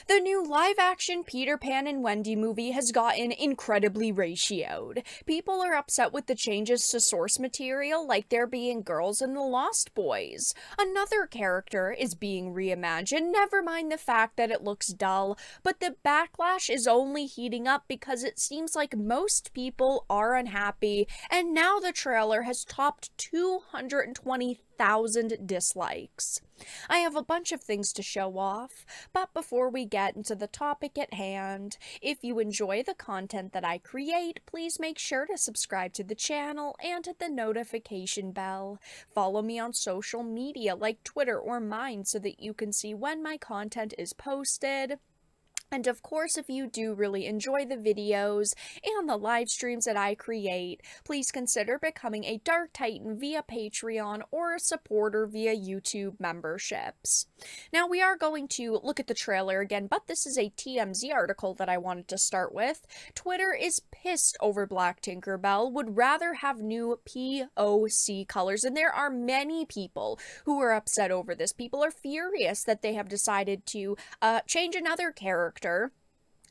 The new live-action Peter Pan and Wendy movie has gotten incredibly ratioed. People are upset with the changes to source material, like there being girls in the Lost Boys. Another character is being reimagined, never mind the fact that it looks dull, but the backlash is only heating up because it seems like most people are unhappy, and now the trailer has topped 220,000 dislikes. I have a bunch of things to show off, but before we get into the topic at hand, if you enjoy the content that I create, please make sure to subscribe to the channel and hit the notification bell. Follow me on social media like Twitter or mine so that you can see when my content is posted. And of course, if you do really enjoy the videos and the live streams that I create, please consider becoming a Dark Titan via Patreon or a supporter via YouTube memberships. Now, we are going to look at the trailer again, but this is a TMZ article that I wanted to start with. Twitter is pissed over Black Tinkerbell, would rather have new POC colors, and there are many people who are upset over this. People are furious that they have decided to change another character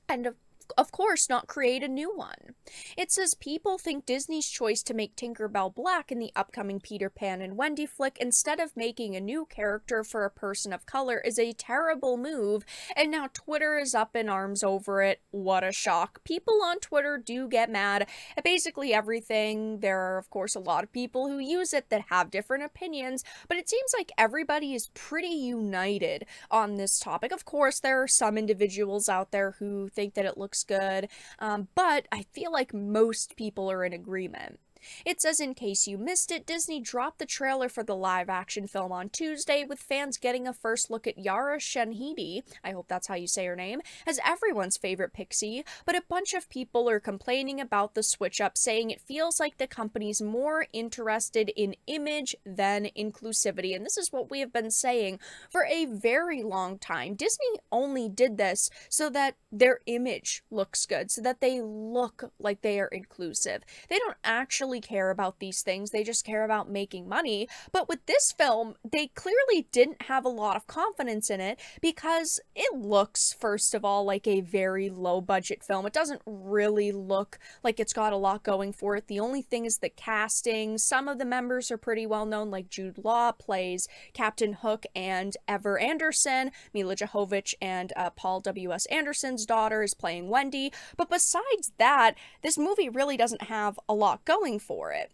and of course, not create a new one. It says people think Disney's choice to make Tinkerbell black in the upcoming Peter Pan and Wendy flick instead of making a new character for a person of color is a terrible move, and now Twitter is up in arms over it. What a shock. People on Twitter do get mad at basically everything. There are, of course, a lot of people who use it that have different opinions, but it seems like everybody is pretty united on this topic. Of course, there are some individuals out there who think that it looks good, but I feel like most people are in agreement. It says, in case you missed it, Disney dropped the trailer for the live-action film on Tuesday, with fans getting a first look at Yara Shahidi, I hope that's how you say her name, as everyone's favorite pixie, but a bunch of people are complaining about the switch-up, saying it feels like the company's more interested in image than inclusivity, and this is what we have been saying for a very long time. Disney only did this so that their image looks good, so that they look like they are inclusive. They don't actually care about these things, they just care about making money. But with this film, they clearly didn't have a lot of confidence in it because it looks, first of all, like a very low budget film. It doesn't really look like it's got a lot going for it. The only thing is the casting. Some of the members are pretty well known, like Jude Law plays Captain Hook and Ever Anderson. Mila Jovovich and Paul W.S. Anderson's daughter is playing Wendy. But besides that, this movie really doesn't have a lot going for it.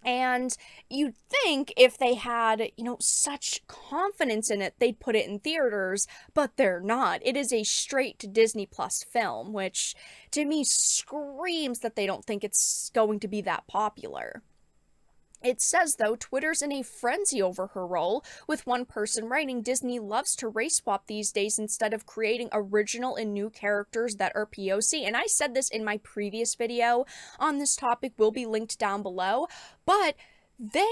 And you'd think if they had, such confidence in it, they'd put it in theaters, but they're not. It is a straight to Disney Plus film, which to me screams that they don't think it's going to be that popular. It says, though, Twitter's in a frenzy over her role, with one person writing, Disney loves to race swap these days instead of creating original and new characters that are POC. And I said this in my previous video on this topic, will be linked down below, but they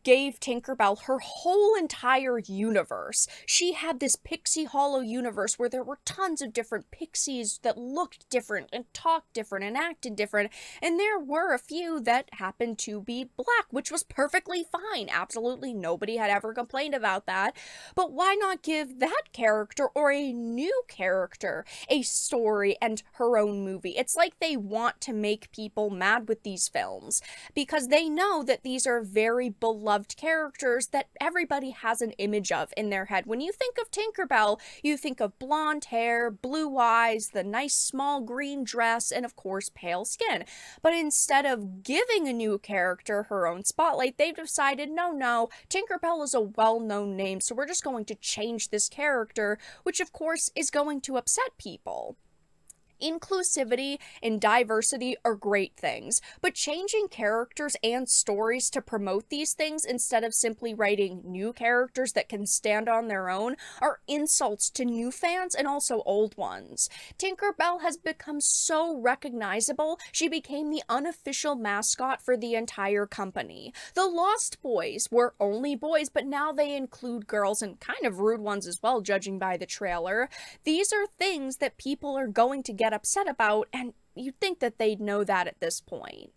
gave Tinkerbell her whole entire universe. She had this Pixie Hollow universe where there were tons of different pixies that looked different and talked different and acted different, and there were a few that happened to be black, which was perfectly fine. Absolutely nobody had ever complained about that. But why not give that character or a new character a story and her own movie? It's like they want to make people mad with these films because they know that these are very beloved characters that everybody has an image of in their head. When you think of Tinkerbell, you think of blonde hair, blue eyes, the nice small green dress, and of course pale skin. But instead of giving a new character her own spotlight, they've decided, no, Tinkerbell is a well-known name, so we're just going to change this character, which of course is going to upset people. Inclusivity and diversity are great things, but changing characters and stories to promote these things instead of simply writing new characters that can stand on their own are insults to new fans and also old ones. Tinkerbell has become so recognizable, she became the unofficial mascot for the entire company. The Lost Boys were only boys, but now they include girls and kind of rude ones as well, judging by the trailer. These are things that people are going to get upset about, and you'd think that they'd know that at this point.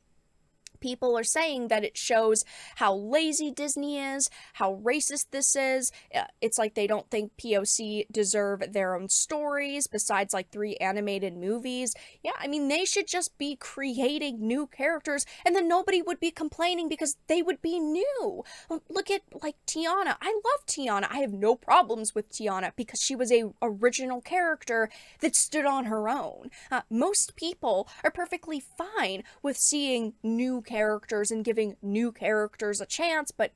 People are saying that it shows how lazy Disney is, how racist this is. It's like they don't think POC deserve their own stories besides like 3 animated movies. Yeah, I mean, they should just be creating new characters and then nobody would be complaining because they would be new. Look at like Tiana. I love Tiana. I have no problems with Tiana because she was a original character that stood on her own. Most people are perfectly fine with seeing new characters and giving new characters a chance, but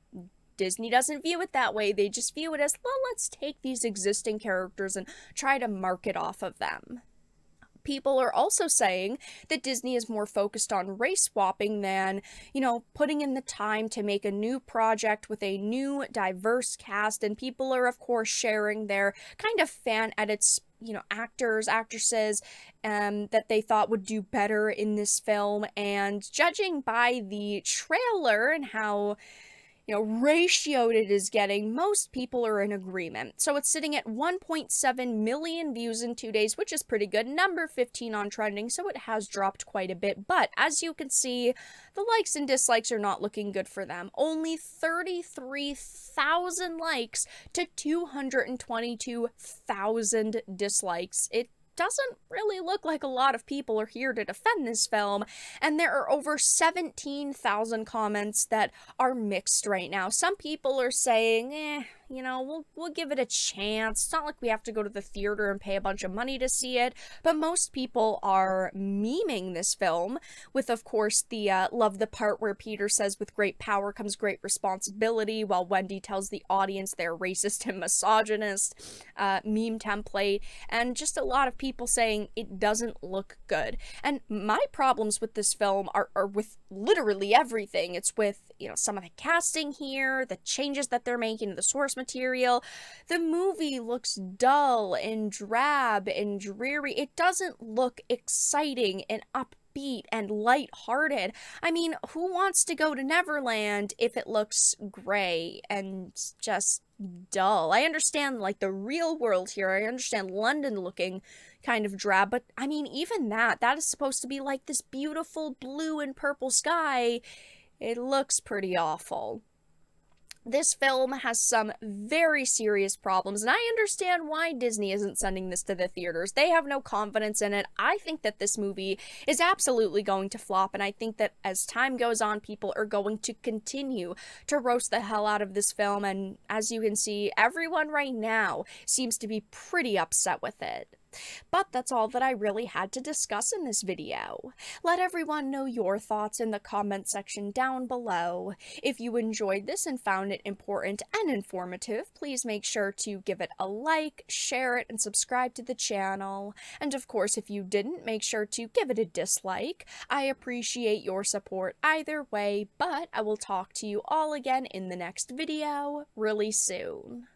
Disney doesn't view it that way. They just view it as, well, let's take these existing characters and try to market off of them. People are also saying that Disney is more focused on race swapping than, putting in the time to make a new project with a new diverse cast. And people are, of course, sharing their kind of fan edits, actors, actresses, that they thought would do better in this film. And judging by the trailer and how ratioed it is getting, most people are in agreement. So it's sitting at 1.7 million views in 2 days, which is pretty good. Number 15 on trending, so it has dropped quite a bit. But as you can see, the likes and dislikes are not looking good for them. Only 33,000 likes to 222,000 dislikes. It doesn't really look like a lot of people are here to defend this film, and there are over 17,000 comments that are mixed right now. Some people are saying, we'll give it a chance. It's not like we have to go to the theater and pay a bunch of money to see it, but most people are memeing this film with, of course, the love the part where Peter says, with great power comes great responsibility, while Wendy tells the audience they're racist and misogynist, meme template, and just a lot of people saying it doesn't look good. And my problems with this film are with literally everything. It's with, some of the casting here, the changes that they're making to the source material. The movie looks dull and drab and dreary. It doesn't look exciting and upbeat and lighthearted. I mean, who wants to go to Neverland if it looks gray and just dull? I understand like the real world here. I understand London looking kind of drab, but I mean, even that is supposed to be like this beautiful blue and purple sky. It looks pretty awful. This film has some very serious problems, and I understand why Disney isn't sending this to the theaters. They have no confidence in it. I think that this movie is absolutely going to flop, and I think that as time goes on, people are going to continue to roast the hell out of this film, and as you can see, everyone right now seems to be pretty upset with it. But that's all that I really had to discuss in this video. Let everyone know your thoughts in the comment section down below. If you enjoyed this and found it important and informative, please make sure to give it a like, share it, and subscribe to the channel. And of course, if you didn't, make sure to give it a dislike. I appreciate your support either way, but I will talk to you all again in the next video really soon.